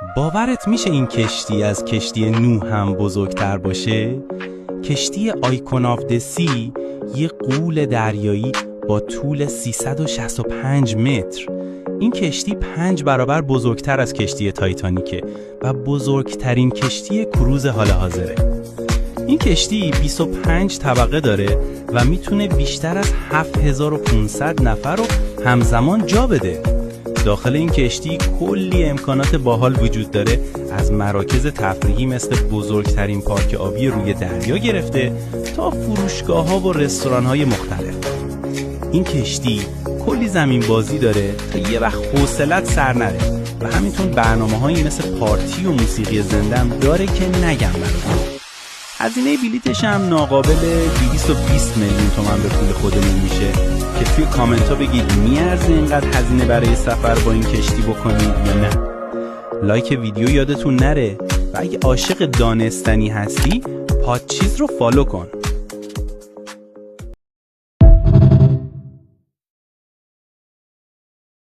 باورت میشه این کشتی از کشتی نوح هم بزرگتر باشه؟ کشتی آیکون آف د سی یه غول دریایی با طول 365 متر. این کشتی 5 برابر بزرگتر از کشتی تایتانیکه و بزرگترین کشتی کروز حال حاضره. این کشتی 25 طبقه داره و میتونه بیشتر از 7500 نفر رو همزمان جا بده. داخل این کشتی کلی امکانات باحال وجود داره، از مراکز تفریحی مثل بزرگترین پارک آبی روی دریا گرفته تا فروشگاه‌ها و رستوران‌های مختلف. این کشتی کلی زمین بازی داره تا یه وقت حوصلت سر نره و همینطور برنامه‌هایی مثل پارتی و موسیقی زنده هم داره که نگم براتون. هزینه بلیتش هم ناقابل 220 میلیون تومان به پول خودمون میشه که توی کامنت ها بگید میارزه اینقدر هزینه برای سفر با این کشتی بکنید یا نه. لایک ویدیو یادتون نره و اگه عاشق دانستنی هستی پادچیز رو فالو کن.